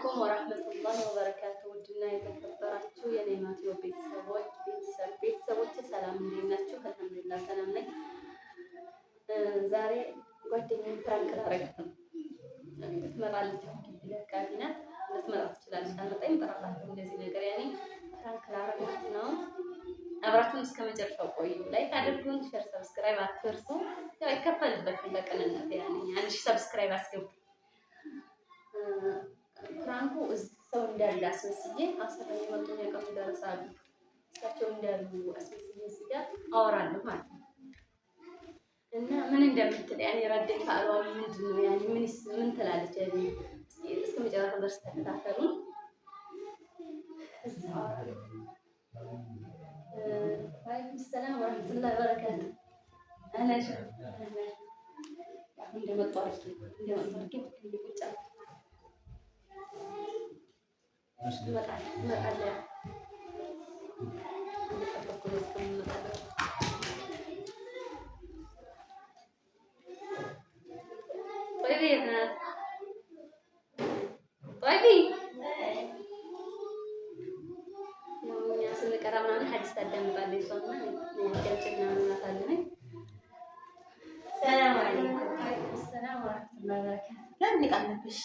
አለይኩም ወራህመቱላሂ ወበረካቱ። ውድና የተከበራችሁ የኔማቲዮ ቤተሰቦች ሰላም እንዴት ናችሁ? አልሐምዱሊላህ ሰላም ነኝ። ዛሬ ጓደኛዬን ፕራንክ ላደርጋት ነው። ትመጣለች አካባቢ ናት። ልትመጣ ትችላለች። ካልመጣኝ እጠራታለሁ። እንደዚህ ነገር ያኔ ፕራንክ ላደርጋት ነው። አብራችሁን እስከ መጨረሻው ቆዩ። ላይክ አድርጉን፣ ሼር፣ ሰብስክራይብ አትርሱ። ያው አይከፈልበትም በቅንነት ያኔ 1000 ሰብስክራይብ አስገቡ። ፕራንኩ ሰው እንዳለ አስመስዬ አሰራ የመጡ የቀሙ ደረሳሉ እሳቸው እንዳሉ አስመስዬ እዚህ ጋር አወራለሁ ማለት ነው። እና ምን እንደምትል ያኔ ረደት አሏ ምንድን ነው ያኔ ምን ትላለች ያኔ እስከ መጨረሻ ድረስ ተከታተሉ። ወአለይኩም ሰላም ወራህመቱላሂ ወበረካቱ። አላሽ እንደመጣ ቁጭ ስንቀራ ምናምን ሐዲስ ታዳምጣለች። እሷና ገልጭና ምናታለኝ። ሰላም አለይኩም ሰላም ወራህመቱላሂ ወበረካቱ። ለምን ይቀርብሽ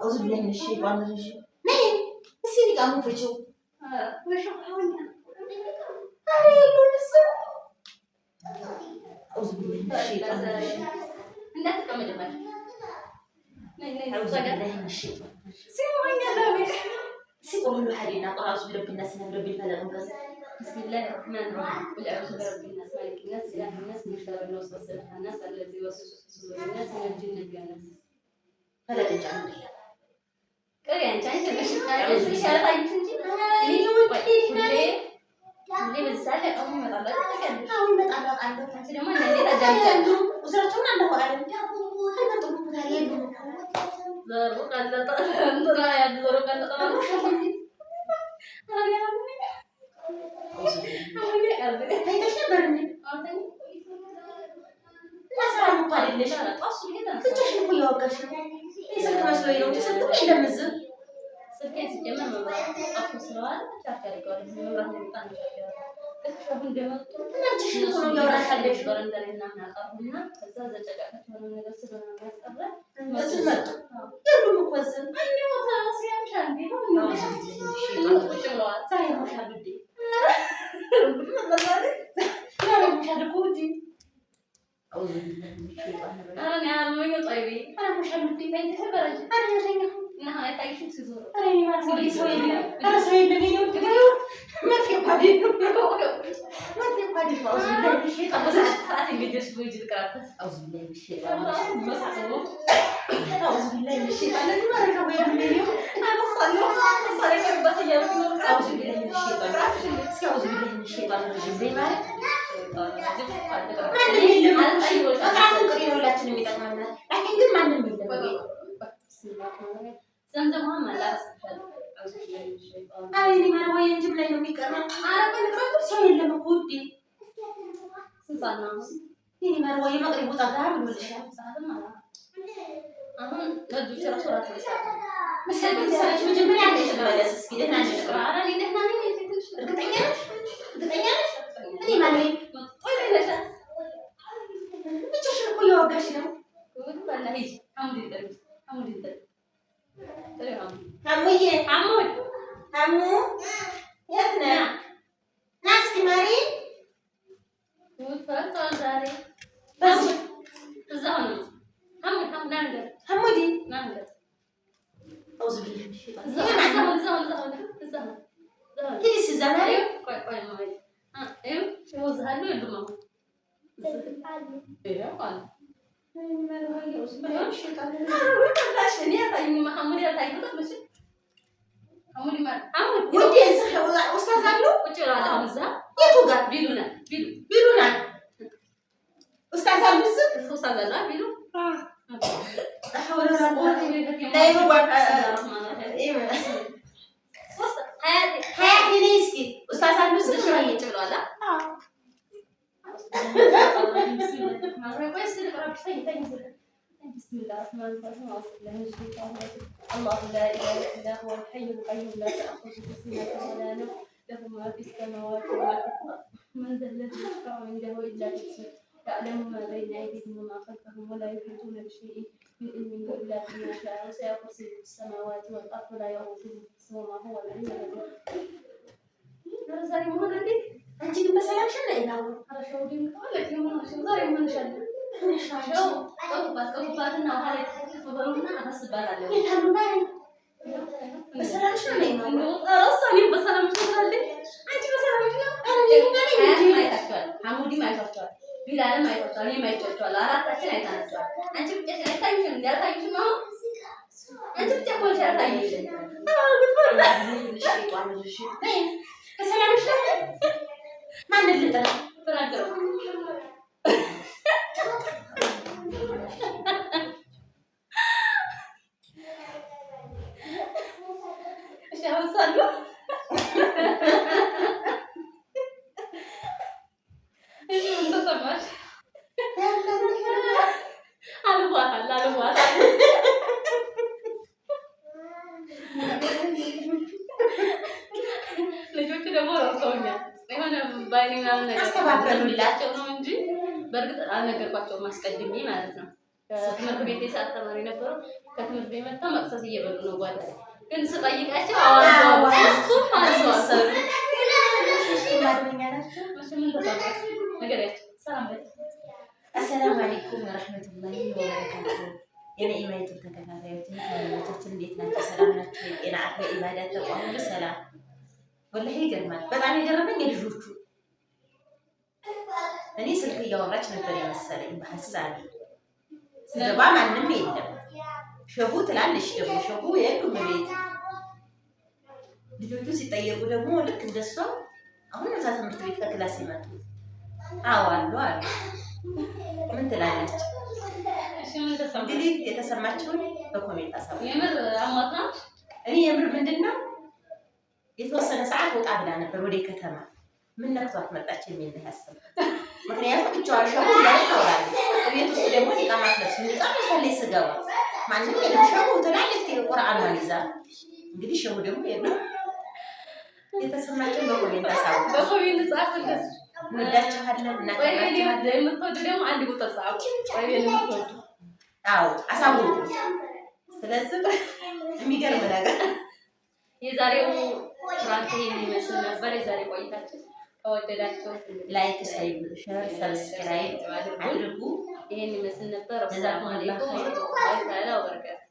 أعوذ بالله من الشيطان الرجيم. نعم سيري قاموا فيشو. وشو حاولنا. أعوذ بالله من الشيطان الرجيم. لا تكمل جمال. أعوذ بالله من الشيطان. سيبوني يا لامي. سيبوا له حالنا. أعوذ برب الناس من رب الفلق. بسم الله الرحمن الرحيم. قل أعوذ برب الناس مالك الناس إله الناس من شر الوسواس الخناس الذي يوسوس في صدور الناس من الجنة والناس. فلا تجعلوا لله. كريان جاي تمشي شارع تمشي ليه بتسألي أمي ما طلعت تكلم أمي ما طلعت عنده أنت لما اللي تجمعت وزرتون عنده أعلم هل بتقول بتاريخ ضربك على طلع يا ضربك على طلع أنا يا أمي أمي قلبي هاي تشبرني لا صار مقارن ليش أصل كده تشوف يا وقش يسلك مسوي له تسلك إيه دمزه سكين سجمع ما أخو سوال شاف ريكورد من راح نبطل شوفوا دمت ما تشوفوا يا ورا خليش برندنا هنا قربنا فزاد جاكت من الناس اللي قبل بس المرت يلا مكوزن أني وخلاص يا مش عندي صحيح مش هبدي لا مش هدكودي أعوذ بالله من الشيطان الرجيم. أنا نعم طيبي أنا مش هبدي بنت خبرج أنا يا نهاية تعيش في سزور أنا ما أسوي أنا سوي لي ما في قادر ما في قادر أعوذ بالله من الشيطان بس ساعات نقدرش بوجي ذكريات أعوذ بالله من الشيطان بس عقبه أعوذ بالله من الشيطان أنا ما أعرف وين مني أنا صار كم بخير أعوذ بالله من الشيطان أعوذ بالله من الشيطان الرجيم زي ما ما نميل ما نميل أنا قرينا ولا تنمي تكملنا لكن قد ما نميل زمزم هم لا أنا ما أنا وين جبنا يومي كمان أنا بنقرأ سوي لما كودي سنة ini maru wayu magri buta garu Malaysia. Laju cara surat tulisan. Masih bisa macam mana ada sebenarnya sekitar nanti. Sekarang ini nani Ketanya? Ini mana? Oh ini dah. Itu siapa yang agak sih? Itu mana hiji? Kamu di tadi. Terus kamu ye? Kamu? Ya benar. Nas kemarin? Betul dari. Bas. Zaman. Hamud nanda. Hamudi. Nanda. Auzubillah. Zaman. Ini si zaman ya? Koi mai. Show zahalu itu mau. Iya kan. Ini apa ini Hamud ya tahu tak macam? Hamud di mana? Hamud. Dia Ustaz Hamlu? Betul ada Hamzah. Ya juga. Biluna. Ustaz Hamlu sih? Ustaz Allah bilu. حياتي ريسكي أستاذ عبد الرزاق شوية ولا؟ بسم الله الرحمن الرحيم الله لا إله إلا هو الحي القيوم لا تأخذه سنة ولا نوم له ما في السماوات وما في الأرض من ذا الذي يشفع عنده إلا بإذنه يعلم ما بين أيديهم وما خلفهم ولا يحيطون بشيء من علمه إلا بما شاء وسع كرسيه السماوات والأرض لا يؤوده حفظهما هو العلي العظيم. أنت مثلا شو اللي يناول؟ هذا شو دين قالك يوم شو زاري من شان شو كوباتنا وهذا خبرونا بس بالله يتهرب معي مثلا شو اللي يناول؟ أصلاً بس أنا مش هذا أنت مثلا مش أنا ما يتأكل حمودي ما يتأكل بلال ما يتأكل ما يتأكل لا لا تأكل أنت بتأكل تايمشن ده تايمشن ما أنت بتأكل شيء تايمشن مثلا مش ما ندري تنقل إيش هوصله إيش أنت سمعت على الواقع ልጆቹ ደግሞ ረስተውኛል። የሆነ ባይኔ ምናምን ነገር አስተባብረንላቸው ነው እንጂ በእርግጥ አልነገርኳቸውም አስቀድሜ ማለት ነው። ከትምህርት ቤት የሰዓት ተማሪ ነበሩ። ከትምህርት ቤት መጣ መቅሰስ እየበሉ ነው ጓዳ ላይ ግን ስጠይቃቸው አዋልደዋል። ሶስቱም አልሰዋሰሩ አሰላሙ አለይኩም ወረህመቱላሂ ወበረካቱህ። የነኢማ ዩቲዩብ ተከታታዮች ተመልካቾቻችን እንዴት ናቸው? ሰላም ናቸው? የጤና አፍያ ኢባዳ ተቋም ሁሉ ሰላም። ወላሂ ይገርማል። በጣም የገረመኝ የልጆቹ እኔ ስልክ እያወራች ነበር የመሰለኝ በሀሳቤ ስገባ ማንም የለም። ሸሁ ትላለች ደግሞ ሸሁ የሉም ቤት። ልጆቹ ሲጠየቁ ደግሞ ልክ እንደሷ አሁን ነው ትምህርት ቤት ከክላስ ይመጡ አዎ አሉ አሉ። ምን ትላለች? እንግዲህ የተሰማችውን በኮሜንት አሳውቁ። የምር አማታ እኔ የምር ምንድነው የተወሰነ ሰዓት ወጣ ብላ ነበር ወደ ከተማ። ምን ነክቷት መጣች የሚል ነው ያሰብኩት። ምክንያቱም ብቻዋን ሸሁ ላይ ታወራለች። ቤት ውስጥ ደግሞ ኢቃማት ለብስ በጣም ፈለይ ስገባ ማንም የለም። ሸሁ ትላለች ቁርአኗን ይዛ። እንግዲህ ሸሁ ደግሞ የለም። የተሰማችውን በኮሜንት አሳውቁ። በኮሜንት ጻፉልን። እንወዳችኋለን። እናከብራችኋለን። የምትወዱ ደግሞ አንድ ቁጥር ጻፉ። አዎ አሳውቁ። ስለዚህ የሚገርም ነገር የዛሬው ፕራንክ ይሄን ይመስል ነበር። የዛሬ ቆይታችን ከወደዳችሁ ላይክ፣ ሼር፣ ሰብስክራይብ አድርጉ። ይሄን ይመስል ነበር። ሰላም አለይኩም ወራህመቱላሂ ወበረካቱ።